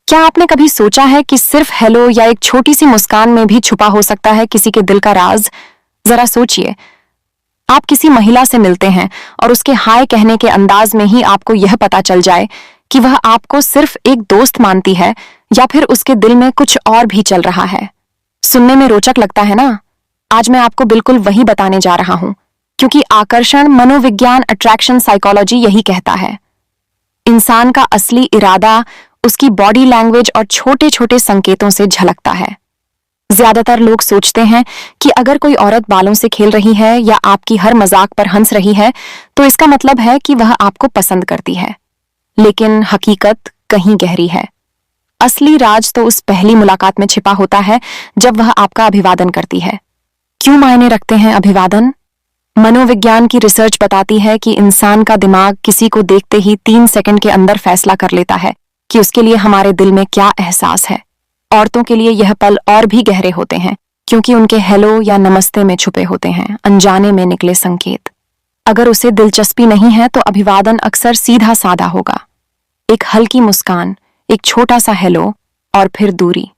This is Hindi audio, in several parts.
क्या आपने कभी सोचा है कि सिर्फ हेलो या एक छोटी सी मुस्कान में भी छुपा हो सकता है किसी के दिल का राज? जरा सोचिए, आप किसी महिला से मिलते हैं और उसके हाय कहने के अंदाज में ही आपको यह पता चल जाए कि वह आपको सिर्फ एक दोस्त मानती है या फिर उसके दिल में कुछ और भी चल रहा है। सुनने में रोचक लगता है ना? आज मैं आपको बिल्कुल वही बताने जा रहा हूं, क्योंकि आकर्षण मनोविज्ञान अट्रैक्शन साइकोलॉजी यही कहता है। इंसान का असली इरादा उसकी बॉडी लैंग्वेज और छोटे छोटे संकेतों से झलकता है। ज्यादातर लोग सोचते हैं कि अगर कोई औरत बालों से खेल रही है या आपकी हर मजाक पर हंस रही है तो इसका मतलब है कि वह आपको पसंद करती है, लेकिन हकीकत कहीं गहरी है। असली राज तो उस पहली मुलाकात में छिपा होता है जब वह आपका अभिवादन करती है। क्यों मायने रखते हैं अभिवादन? मनोविज्ञान की रिसर्च बताती है कि इंसान का दिमाग किसी को देखते ही 3 सेकंड के अंदर फैसला कर लेता है कि उसके लिए हमारे दिल में क्या एहसास है। औरतों के लिए यह पल और भी गहरे होते हैं, क्योंकि उनके हेलो या नमस्ते में छुपे होते हैं अनजाने में निकले संकेत। अगर उसे दिलचस्पी नहीं है तो अभिवादन अक्सर सीधा साधा होगा, एक हल्की मुस्कान, एक छोटा सा हेलो और फिर दूरी।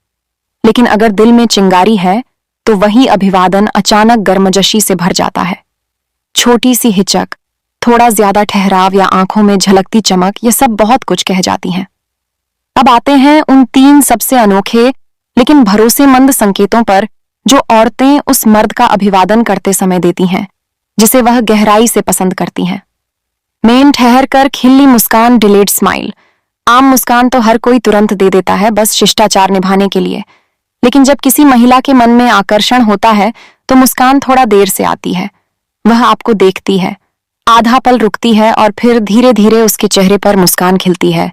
लेकिन अगर दिल में चिंगारी है तो वही अभिवादन अचानक गर्मजोशी से भर जाता है। छोटी सी हिचक, थोड़ा ज्यादा ठहराव या आंखों में झलकती चमक, ये सब बहुत कुछ कह जाती हैं। अब आते हैं उन 3 सबसे अनोखे लेकिन भरोसेमंद संकेतों पर जो औरतें उस मर्द का अभिवादन करते समय देती हैं जिसे वह गहराई से पसंद करती हैं। मेन ठहर कर खिल्ली मुस्कान, डिलेड स्माइल। आम मुस्कान तो हर कोई तुरंत दे देता है, बस शिष्टाचार निभाने के लिए। लेकिन जब किसी महिला के मन में आकर्षण होता है तो मुस्कान थोड़ा देर से आती है। वह आपको देखती है, आधा पल रुकती है और फिर धीरे धीरे उसके चेहरे पर मुस्कान खिलती है।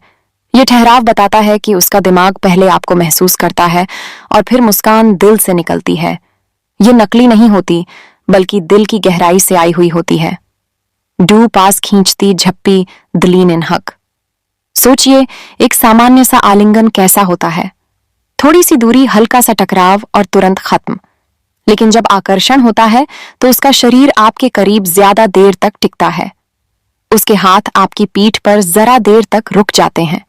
यह ठहराव बताता है कि उसका दिमाग पहले आपको महसूस करता है और फिर मुस्कान दिल से निकलती है। यह नकली नहीं होती, बल्कि दिल की गहराई से आई हुई होती है। डू पास खींचती झप्पी दलीन इन हक। सोचिए, एक सामान्य सा आलिंगन कैसा होता है? थोड़ी सी दूरी, हल्का सा टकराव और तुरंत खत्म। लेकिन जब आकर्षण होता है तो उसका शरीर आपके करीब ज्यादा देर तक टिकता है। उसके हाथ आपकी पीठ पर जरा देर तक रुक जाते हैं।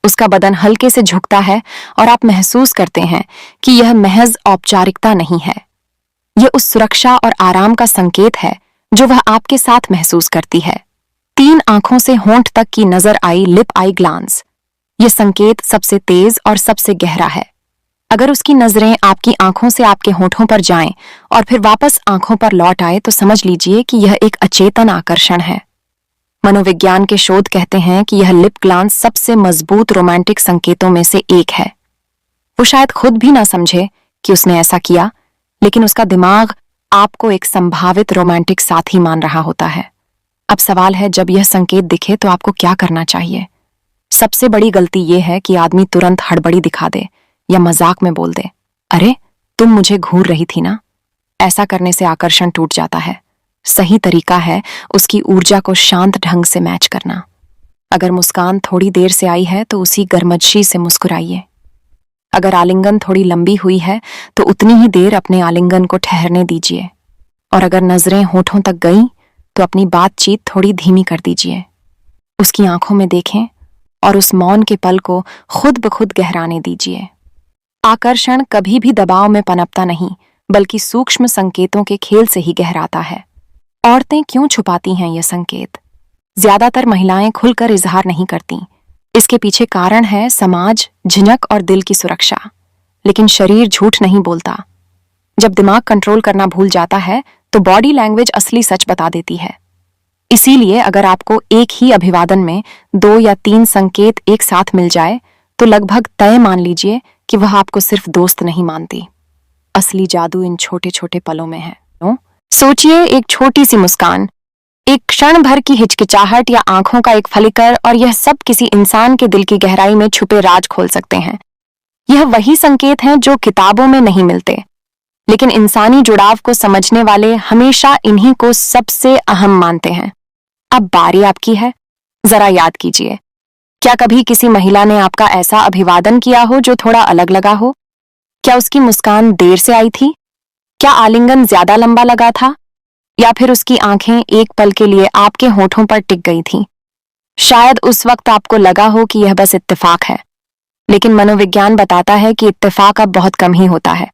उसका बदन हल्के से झुकता है और आप महसूस करते हैं कि यह महज औपचारिकता नहीं है। यह उस सुरक्षा और आराम का संकेत है जो वह आपके साथ महसूस करती है। 3 आंखों से होंठ तक की नजर आई, लिप आई ग्लांस। यह संकेत सबसे तेज और सबसे गहरा है। अगर उसकी नजरें आपकी आंखों से आपके होठों पर जाएं और फिर वापस आंखों पर लौट आए तो समझ लीजिए कि यह एक अचेतन आकर्षण है। मनोविज्ञान के शोध कहते हैं कि यह लिप ग्लांस सबसे मजबूत रोमांटिक संकेतों में से एक है। वो शायद खुद भी ना समझे कि उसने ऐसा किया, लेकिन उसका दिमाग आपको एक संभावित रोमांटिक साथी मान रहा होता है। अब सवाल है, जब यह संकेत दिखे तो आपको क्या करना चाहिए? सबसे बड़ी गलती यह है कि आदमी तुरंत हड़बड़ी दिखा दे या मजाक में बोल दे, अरे तुम मुझे घूर रही थी ना। ऐसा करने से आकर्षण टूट जाता है। सही तरीका है उसकी ऊर्जा को शांत ढंग से मैच करना। अगर मुस्कान थोड़ी देर से आई है तो उसी गर्मजशी से मुस्कुराइए। अगर आलिंगन थोड़ी लंबी हुई है तो उतनी ही देर अपने आलिंगन को ठहरने दीजिए। और अगर नजरें होठों तक गईं तो अपनी बातचीत थोड़ी धीमी कर दीजिए। उसकी आंखों में देखें और उस मौन के पल को खुद ब खुद गहराने दीजिए। आकर्षण कभी भी दबाव में पनपता नहीं, बल्कि सूक्ष्म संकेतों के खेल से ही गहराता है। औरतें क्यों छुपाती हैं ये संकेत? ज्यादातर महिलाएं खुलकर इजहार नहीं करती। इसके पीछे कारण है समाज, झिझक और दिल की सुरक्षा। लेकिन शरीर झूठ नहीं बोलता। जब दिमाग कंट्रोल करना भूल जाता है तो बॉडी लैंग्वेज असली सच बता देती है। इसीलिए अगर आपको एक ही अभिवादन में 2 या 3 संकेत एक साथ मिल जाए तो लगभग तय मान लीजिए कि वह आपको सिर्फ दोस्त नहीं मानती। असली जादू इन छोटे छोटे पलों में है। सोचिए, एक छोटी सी मुस्कान, एक क्षण भर की हिचकिचाहट या आंखों का एक फलिकर, और यह सब किसी इंसान के दिल की गहराई में छुपे राज खोल सकते हैं। यह वही संकेत हैं जो किताबों में नहीं मिलते, लेकिन इंसानी जुड़ाव को समझने वाले हमेशा इन्हीं को सबसे अहम मानते हैं। अब बारी आपकी है। जरा याद कीजिए, क्या कभी किसी महिला ने आपका ऐसा अभिवादन किया हो जो थोड़ा अलग लगा हो? क्या उसकी मुस्कान देर से आई थी? क्या आलिंगन ज्यादा लंबा लगा था? या फिर उसकी आंखें एक पल के लिए आपके होठों पर टिक गई थीं? शायद उस वक्त आपको लगा हो कि यह बस इत्तेफाक है, लेकिन मनोविज्ञान बताता है कि इत्तेफाक अब बहुत कम ही होता है।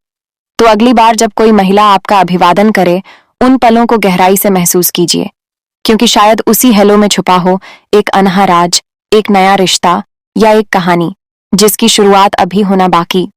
तो अगली बार जब कोई महिला आपका अभिवादन करे, उन पलों को गहराई से महसूस कीजिए, क्योंकि शायद उसी हेलो में छुपा हो एक अनहा राज, एक नया रिश्ता या एक कहानी जिसकी शुरुआत अभी होना बाकी।